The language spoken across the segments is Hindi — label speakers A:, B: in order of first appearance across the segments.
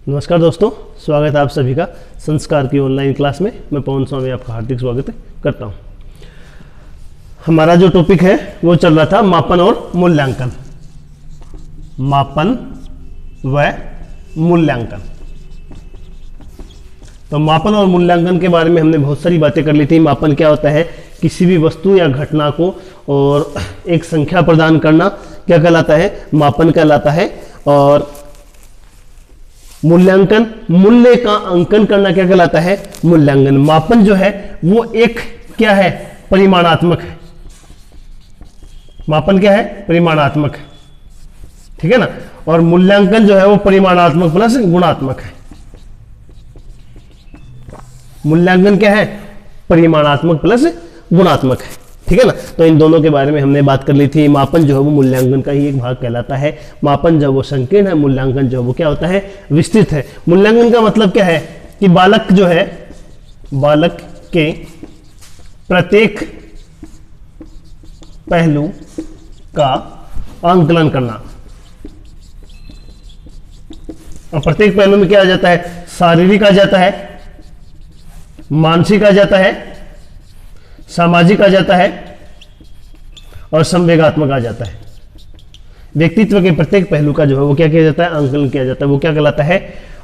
A: नमस्कार दोस्तों, स्वागत है आप सभी का संस्कार की ऑनलाइन क्लास में। मैं पवन स्वामी आपका हार्दिक स्वागत करता हूं। हमारा जो टॉपिक है वो चल रहा था मापन और मूल्यांकन। मापन व मूल्यांकन। तो मापन और मूल्यांकन के बारे में हमने बहुत सारी बातें कर ली थी। मापन क्या होता है? किसी भी वस्तु या घटना को और एक संख्या प्रदान करना क्या कहलाता है? मापन कहलाता है। और मूल्यांकन, मूल्य का अंकन करना क्या कहलाता है? मूल्यांकन। मापन जो है वो एक क्या है? परिमाणात्मक है। मापन क्या है? परिमाणात्मक है, ठीक है ना। और मूल्यांकन जो है वो परिमाणात्मक प्लस गुणात्मक है। मूल्यांकन क्या है? परिमाणात्मक प्लस गुणात्मक है, ठीक है ना। तो इन दोनों के बारे में हमने बात कर ली थी। मापन जो है वो मूल्यांकन का ही एक भाग कहलाता है। मापन जो है वो संकीर्ण है, मूल्यांकन जो है वो क्या होता है? विस्तृत है। मूल्यांकन का मतलब क्या है कि बालक जो है, बालक के प्रत्येक पहलू का आंकलन करना। और प्रत्येक पहलू में क्या आ जाता है? शारीरिक आ जाता है, मानसिक आ जाता है, सामाजिक आ जाता है और संवेगात्मक आ जाता है। व्यक्तित्व के प्रत्येक पहलू का जो है वो क्या किया जाता है? आंकलन किया जाता है। वो क्या कहलाता है?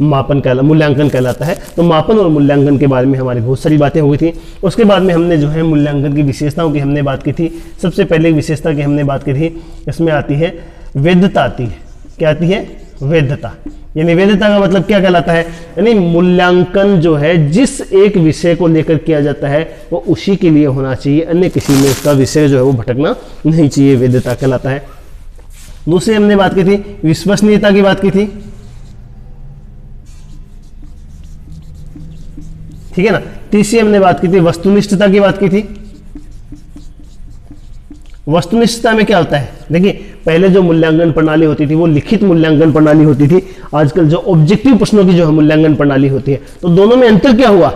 A: मापन मूल्यांकन कहलाता है। तो मापन और मूल्यांकन के बारे में हमारी बहुत सारी बातें हो गई थी। उसके बाद में हमने जो है मूल्यांकन की विशेषताओं की हमने बात की थी। सबसे पहले विशेषता की हमने बात की थी, इसमें आती है वैधता आती है। क्या आती है? वैधता। यानी वैधता का मतलब क्या कहलाता है? यानी मूल्यांकन जो है जिस एक विषय को लेकर किया जाता है वो उसी के लिए होना चाहिए, अन्य किसी में उसका विषय जो है वो भटकना नहीं चाहिए। वैधता कहलाता है। दूसरी हमने बात की थी विश्वसनीयता की बात की थी, ठीक है ना। तीसरी हमने बात की थी वस्तुनिष्ठता की बात की थी। वस्तुनिष्ठता में क्या होता है? देखिए, पहले जो मूल्यांकन प्रणाली होती थी वो लिखित मूल्यांकन प्रणाली होती थी। आजकल जो ऑब्जेक्टिव प्रश्नों की जो है मूल्यांकन प्रणाली होती है। तो दोनों में अंतर क्या हुआ?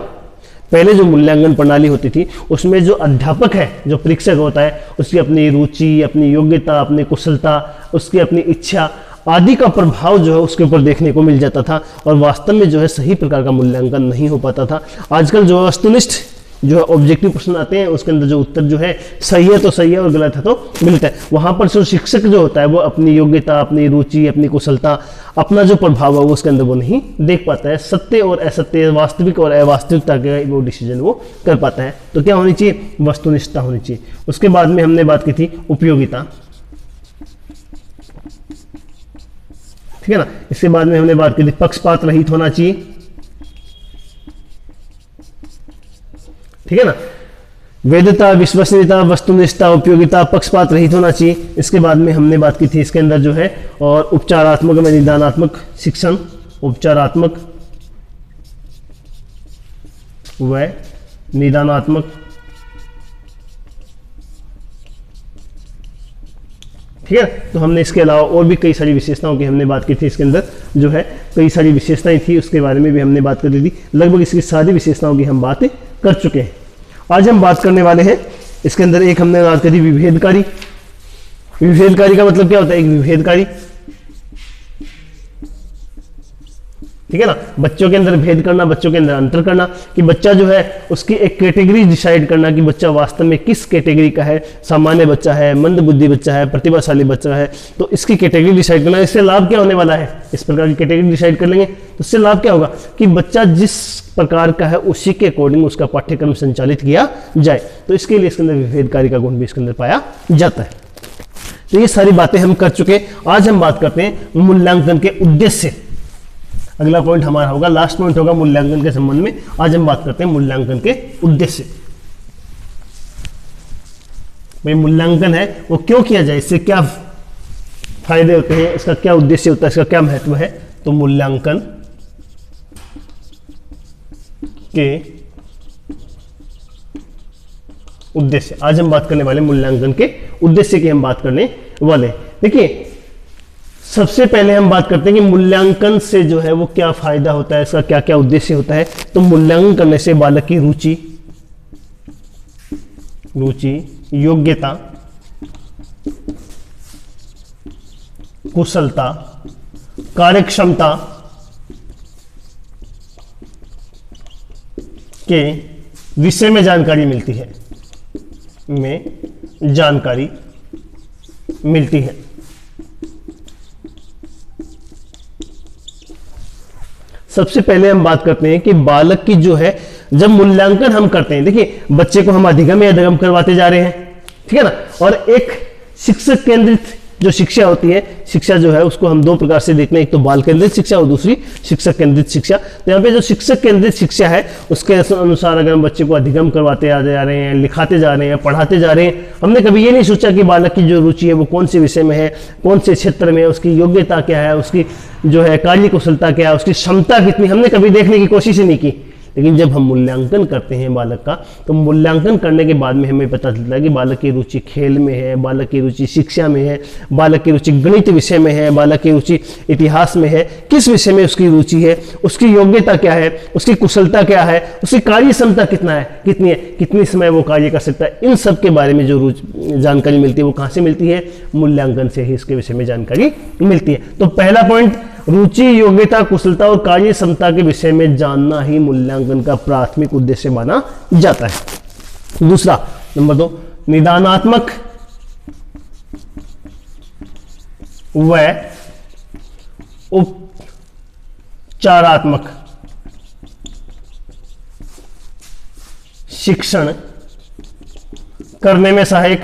A: पहले जो मूल्यांकन प्रणाली होती थी उसमें जो अध्यापक है, जो परीक्षक होता है, उसकी अपनी रुचि, अपनी योग्यता, अपनी कुशलता, उसकी अपनी इच्छा आदि का प्रभाव जो है उसके ऊपर देखने को मिल जाता था और वास्तव में जो है सही प्रकार का मूल्यांकन नहीं हो पाता था। आजकल जो वस्तुनिष्ठ जो है ऑब्जेक्टिव प्रश्न आते हैं उसके अंदर जो उत्तर जो है सही है तो सही है और गलत है तो गलत है। वहां पर जो शिक्षक जो होता है वो अपनी योग्यता, अपनी रुचि, अपनी कुशलता, अपना जो प्रभाव है वो उसके अंदर वो नहीं देख पाता है। सत्य और असत्य, वास्तविक और अवास्तविकता के वो डिसीजन वो कर पाता है। तो क्या होनी चाहिए? वस्तुनिष्ठता होनी चाहिए। उसके बाद में हमने बात की थी उपयोगिता, ठीक है ना। इसके बाद में हमने बात की थी पक्षपात रहित होना चाहिए, ठीक है ना। वैधता, विश्वसनीयता, वस्तुनिष्ठता, उपयोगिता, पक्षपात रहित होना चाहिए। इसके बाद में हमने बात की थी इसके अंदर जो है और उपचारात्मक में निदानात्मक शिक्षण, उपचारात्मक व निदानात्मक, ठीक है। तो हमने इसके अलावा और भी कई सारी विशेषताओं की हमने बात की थी। इसके अंदर जो है कई सारी विशेषताएं थी, उसके बारे में भी हमने बात कर ली थी। लगभग इसकी सारी विशेषताओं की हम बातें कर चुके हैं। आज हम बात करने वाले हैं इसके अंदर एक हमने बात करी विभेदकारी। विभेदकारी का मतलब क्या होता है? एक विभेदकारी, ठीक है ना। बच्चों के अंदर भेद करना, बच्चों के अंदर अंतर करना, कि बच्चा जो है उसकी एक कैटेगरी डिसाइड करना कि बच्चा वास्तव में किस कैटेगरी का है। सामान्य बच्चा है, मंद बुद्धि बच्चा है, प्रतिभाशाली बच्चा है, तो इसकी कैटेगरी डिसाइड करना। इससे लाभ क्या होने वाला है? इस प्रकार की कैटेगरी डिसाइड कर लेंगे तो इससे लाभ क्या होगा कि बच्चा जिस प्रकार का है उसी के अकॉर्डिंग उसका पाठ्यक्रम संचालित किया जाए। तो इसके लिए इसके अंदर विभेदकारी का गुण भी इसके अंदर पाया जाता है। तो ये सारी बातें हम कर चुके। आज हम बात करते हैं मूल्यांकन के उद्देश्य। अगला पॉइंट हमारा होगा, लास्ट पॉइंट होगा मूल्यांकन के संबंध में। आज हम बात करते हैं मूल्यांकन के उद्देश्य। भाई मूल्यांकन है वो क्यों किया जाए, इससे क्या फायदे होते हैं, इसका क्या उद्देश्य होता है, इसका क्या महत्व है। तो मूल्यांकन के उद्देश्य, आज हम बात करने वाले मूल्यांकन के उद्देश्य की हम बात करने वाले। देखिए, सबसे पहले हम बात करते हैं कि मूल्यांकन से जो है वो क्या फायदा होता है, इसका क्या क्या उद्देश्य होता है। तो मूल्यांकन करने से बालक की रुचि, योग्यता, कुशलता, कार्यक्षमता, के विषय में जानकारी मिलती है, सबसे पहले हम बात करते हैं कि बालक की जो है जब मूल्यांकन हम करते हैं, देखिए बच्चे को हम अधिगम या अधगम करवाते जा रहे हैं, ठीक है ना। और एक शिक्षक केंद्रित जो शिक्षा होती है, शिक्षा जो है उसको हम दो प्रकार से देखते हैं, एक तो बाल केंद्रित शिक्षा और दूसरी शिक्षक केंद्रित शिक्षा। तो यहाँ पे जो शिक्षक केंद्रित शिक्षा है उसके अनुसार अगर हम बच्चे को अधिगम करवाते जा रहे हैं, लिखाते जा रहे हैं, पढ़ाते जा रहे हैं, हमने कभी ये नहीं सोचा कि बालक की जो रुचि है वो कौन से विषय में है, कौन से क्षेत्र में है, उसकी योग्यता क्या है, उसकी जो है कार्य कुशलता क्या है, उसकी क्षमता कितनी, हमने कभी देखने की कोशिश ही नहीं की। लेकिन जब हम मूल्यांकन करते हैं बालक का, तो मूल्यांकन करने के बाद में हमें पता चलता है कि बालक की रुचि खेल में है, बालक की रुचि शिक्षा में है, बालक की रुचि गणित विषय में है, बालक की रुचि इतिहास में है, किस विषय में उसकी रुचि है, उसकी योग्यता क्या है, उसकी कुशलता क्या है, उसकी कार्य क्षमता कितनी है, कितनी समय वो कार्य कर सकता है, इन सब के बारे में जो जानकारी मिलती है वो कहाँ से मिलती है, मूल्यांकन से ही इसके विषय में जानकारी मिलती है। तो पहला पॉइंट, रुचि, योग्यता, कुशलता और कार्य क्षमता के विषय में जानना ही मूल्यांकन का प्राथमिक उद्देश्य माना जाता है। दूसरा, नंबर 2, निदानात्मक व उपचारात्मक शिक्षण करने में सहायक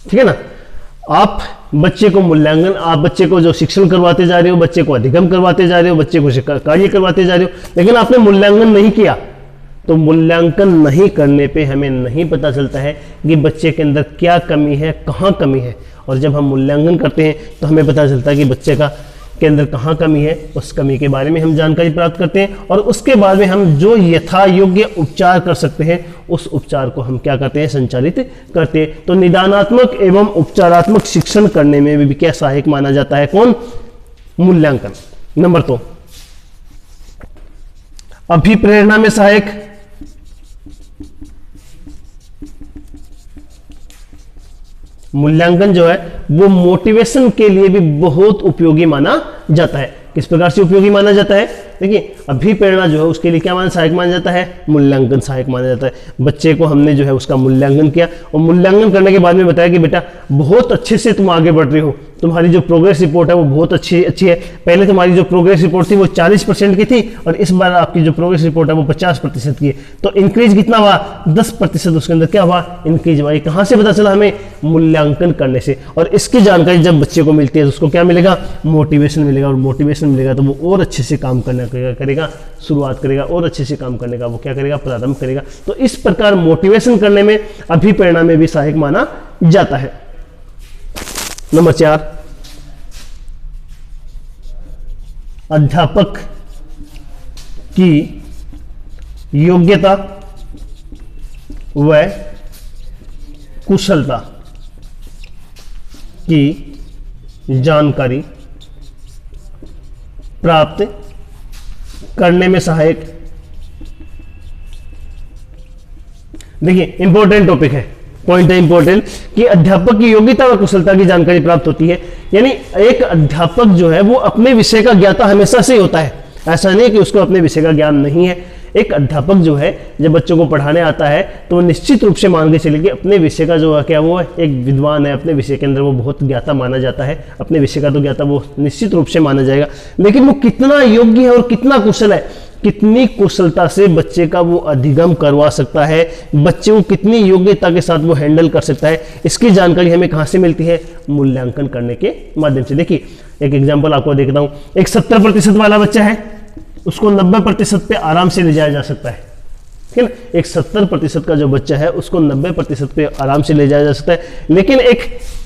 A: ठीक है ना। आप बच्चे को मूल्यांकन, आप बच्चे को जो शिक्षण करवाते जा रहे हो, बच्चे को अधिगम करवाते जा रहे हो, बच्चे को कार्य करवाते जा रहे हो, लेकिन आपने मूल्यांकन नहीं किया, तो मूल्यांकन नहीं करने पे हमें नहीं पता चलता है कि बच्चे के अंदर क्या कमी है, कहाँ कमी है। और जब हम मूल्यांकन करते हैं तो हमें पता चलता है कि बच्चे के अंदर कहाँ कमी है, उस कमी के बारे में हम जानकारी प्राप्त करते हैं और उसके बाद में हम जो यथा योग्य उपचार कर सकते हैं उस उपचार को हम क्या करते हैं, संचालित करते हैं। तो निदानात्मक एवं उपचारात्मक शिक्षण करने में भी क्या सहायक माना जाता है, कौन, मूल्यांकन। नंबर 2, अभिप्रेरणा में सहायक, मूल्यांकन जो है वो मोटिवेशन के लिए भी बहुत उपयोगी माना जाता है। किस प्रकार से उपयोगी माना जाता है, देखिए अभिप्रेरणा जो है उसके लिए क्या माना, सहायक माना जाता है, मूल्यांकन सहायक माना जाता है। बच्चे को हमने जो है उसका मूल्यांकन किया और मूल्यांकन करने के बाद में बताया कि बेटा बहुत अच्छे से तुम आगे बढ़ रहे हो, तुम्हारी जो प्रोग्रेस रिपोर्ट है वो बहुत अच्छी है। पहले तुम्हारी जो प्रोग्रेस रिपोर्ट थी वो 40% की थी और इस बार आपकी जो प्रोग्रेस रिपोर्ट है वो 50% की है। तो इंक्रीज कितना हुआ, 10% उसके अंदर क्या हुआ, इंक्रीज हुआ। ये कहाँ से पता चला हमें, मूल्यांकन करने से। और इसकी जानकारी जब बच्चे को मिलती है तो उसको क्या मिलेगा, मोटिवेशन मिलेगा। और मोटिवेशन मिलेगा तो वो और अच्छे से काम करना करेगा, शुरुआत करेगा और अच्छे से काम करने का वो क्या करेगा, प्रारंभ करेगा। तो इस प्रकार मोटिवेशन करने में, अभिप्रेरणा में भी सहायक माना जाता है। नंबर 4, अध्यापक की योग्यता व कुशलता की जानकारी प्राप्त करने में सहायक। देखिए इंपॉर्टेंट टॉपिक है, पॉइंट है इंपॉर्टेंट कि अध्यापक की योग्यता व कुशलता की जानकारी प्राप्त होती है। यानी एक अध्यापक जो है वो अपने विषय का ज्ञाता हमेशा से होता है, ऐसा नहीं कि उसको अपने विषय का ज्ञान नहीं है। एक अध्यापक जो है जब बच्चों को पढ़ाने आता है तो वो निश्चित रूप से मान के चलिए कि अपने विषय का जो है क्या वो एक विद्वान है, अपने विषय के अंदर वो बहुत ज्ञाता माना जाता है। अपने विषय का तो ज्ञाता वो निश्चित रूप से माना जाएगा, लेकिन वो कितना योग्य है और कितना कुशल है, कितनी कुशलता से बच्चे का वो अधिगम करवा सकता है, बच्चे को कितनी योग्यता के साथ वो हैंडल कर सकता है, इसकी जानकारी हमें कहाँ से मिलती है, मूल्यांकन करने के माध्यम से। देखिए एक एग्जाम्पल आपको देखता हूँ, एक 70% वाला बच्चा है, उसको 90% पे आराम से ले जाया जा सकता है, ठीक है ना। एक 70% का जो बच्चा है उसको 90% पे आराम से ले जाया जा सकता है, लेकिन एक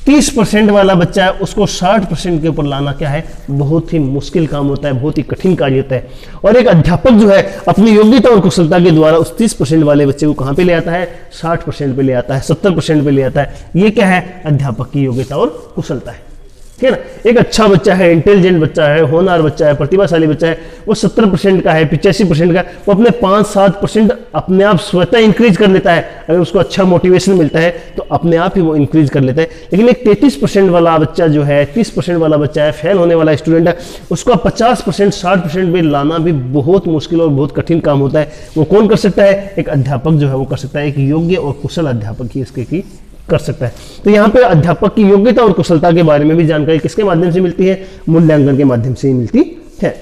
A: 30% वाला बच्चा है उसको 60% के ऊपर लाना क्या है, बहुत ही मुश्किल काम होता है, बहुत ही कठिन कार्य होता है। और एक अध्यापक जो है अपनी योग्यता और कुशलता के द्वारा उस 30% वाले बच्चे को कहाँ पे ले आता है, 60% पे ले आता है, 70% पे ले आता है। ये क्या है, अध्यापक की योग्यता और कुशलता है, ठीक है ना। एक अच्छा बच्चा है, इंटेलिजेंट बच्चा है, होनहार बच्चा है, प्रतिभाशाली बच्चा है, वो 70% का है, 85% का है, वो अपने 5-7% अपने आप स्वतः इंक्रीज कर लेता है। अगर उसको अच्छा मोटिवेशन मिलता है तो अपने आप ही वो इंक्रीज कर लेता है। लेकिन एक 33% वाला बच्चा जो है, 30% वाला बच्चा है, फेल होने वाला स्टूडेंट है, उसको 50%, 60% में लाना भी बहुत मुश्किल और बहुत कठिन काम होता है। वो कौन कर सकता है? एक अध्यापक जो है वो कर सकता है, एक योग्य और कुशल अध्यापक ही इसके की कर सकता है। तो यहाँ पे अध्यापक की योग्यता और कुशलता के बारे में भी जानकारी किसके माध्यम से मिलती है? मूल्यांकन के माध्यम से ही मिलती है।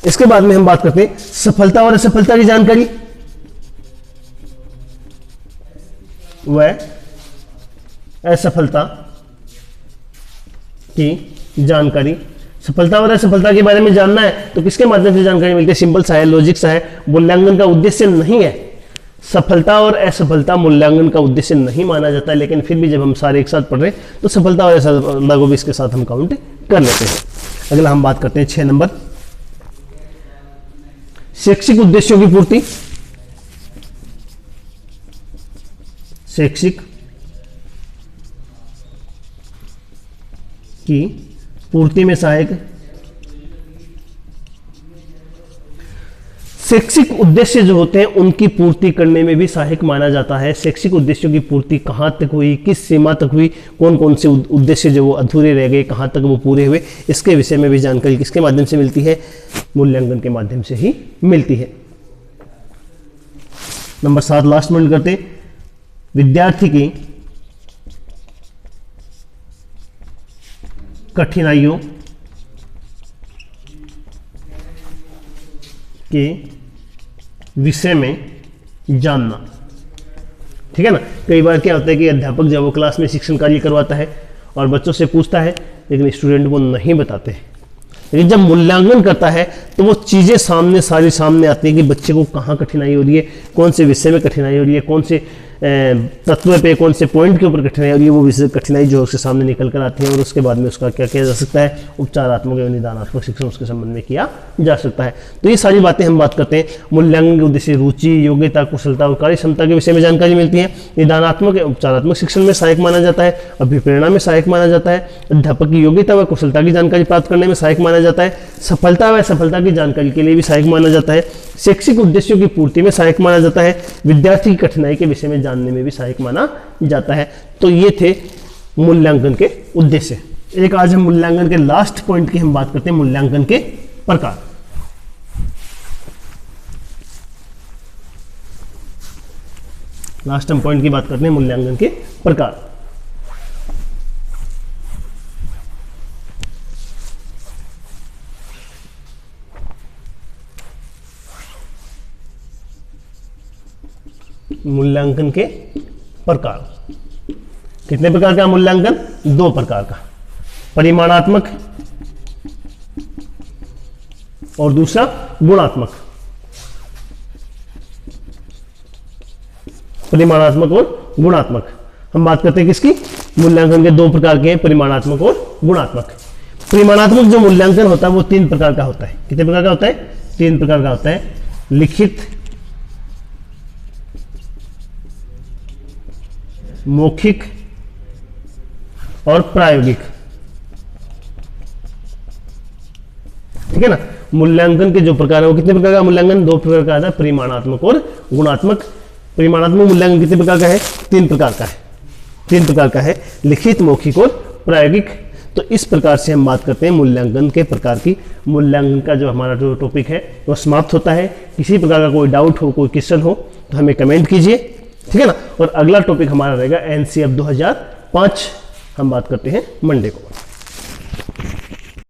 A: इसके बाद में हम बात करते हैं सफलता और असफलता की जानकारी। वह असफलता की जानकारी, सफलता और असफलता के बारे में जानना है तो किसके माध्यम से जानकारी मिलती है? सिंपल सा है, लॉजिक सा है, मूल्यांकन का उद्देश्य नहीं है। सफलता और असफलता मूल्यांकन का उद्देश्य नहीं माना जाता है, लेकिन फिर भी जब हम सारे एक साथ पढ़ रहे हैं तो सफलता और असफलता को भी इसके साथ हम काउंट कर लेते हैं। अगला हम बात करते हैं 6 नंबर, शैक्षिक उद्देश्यों की पूर्ति। शैक्षिक की पूर्ति में सहायक, शैक्षिक उद्देश्य जो होते हैं उनकी पूर्ति करने में भी सहायक माना जाता है। शैक्षिक उद्देश्यों की पूर्ति कहाँ तक हुई, किस सीमा तक हुई, कौन कौन से उद्देश्य जो वो अधूरे रह गए, कहाँ तक वो पूरे हुए, इसके विषय में भी जानकारी किसके माध्यम से मिलती है? मूल्यांकन के माध्यम से ही मिलती है। नंबर 7 लास्ट पॉइंट करते हैं, विद्यार्थी की कठिनाइयों के विषय में जानना। ठीक है ना। कई बार क्या होता है कि अध्यापक जब वो क्लास में शिक्षण कार्य करवाता है और बच्चों से पूछता है, लेकिन स्टूडेंट वो नहीं बताते। लेकिन जब मूल्यांकन करता है तो वो चीज़ें सारी सामने आती है कि बच्चे को कहाँ कठिनाई हो रही है, कौन से विषय में कठिनाई हो रही है, कौन से तत्व पे, कौन से पॉइंट के ऊपर कठिनाई हो रही है, वो विषय कठिनाई जो है उसके सामने निकल कर आती है और उसके बाद में उसका क्या किया जा सकता है? उपचारात्मक एवं निदानात्मक शिक्षण उसके संबंध में किया जा सकता है। तो ये सारी बातें हम बात करते हैं। मूल्यांकन के उद्देश्य रुचि, योग्यता, कुशलता और कार्य क्षमता के विषय में जानकारी मिलती है। निदानात्मक एवं उपचारात्मक शिक्षण में सहायक माना जाता है, अभिप्रेरणा में सहायक माना जाता है, अध्यापक की योग्यता व कुशलता की जानकारी प्राप्त करने में सहायक माना जाता है, सफलता व असफलता की जानकारी के लिए भी सहायक माना जाता है, शैक्षिक उद्देश्यों की पूर्ति में सहायक माना जाता है, विद्यार्थी की कठिनाई के विषय में जानने में भी सहायक माना जाता है। तो ये थे मूल्यांकन के उद्देश्य। एक आज हम मूल्यांकन के लास्ट पॉइंट की हम बात करते हैं, मूल्यांकन के प्रकार। लास्ट हम पॉइंट की बात करते हैं, मूल्यांकन के प्रकार। मूल्यांकन के प्रकार, कितने प्रकार का मूल्यांकन? 2 प्रकार का, परिमाणात्मक और दूसरा गुणात्मक। परिमाणात्मक और गुणात्मक हम बात करते हैं किसकी? मूल्यांकन के 2 प्रकार के हैं, परिमाणात्मक और गुणात्मक। परिमाणात्मक जो मूल्यांकन होता है वो 3 प्रकार का होता है। कितने प्रकार का होता है? 3 प्रकार का होता है, लिखित, मौखिक और प्रायोगिक। ठीक है ना। मूल्यांकन के जो प्रकार है वो कितने प्रकार का? मूल्यांकन 2 प्रकार का आता है, परिमाणात्मक और गुणात्मक। परिमाणात्मक मूल्यांकन कितने प्रकार का है? 3 प्रकार का है। 3 प्रकार का है, लिखित, मौखिक और प्रायोगिक। तो इस प्रकार से हम बात करते हैं मूल्यांकन के प्रकार की। मूल्यांकन का जो हमारा जो टॉपिक है वो समाप्त होता है। किसी प्रकार का कोई डाउट हो, कोई क्वेश्चन हो तो हमें कमेंट कीजिए। ठीक है ना। और अगला टॉपिक हमारा रहेगा एनसीएफ 2005, हम बात करते हैं मंडे को।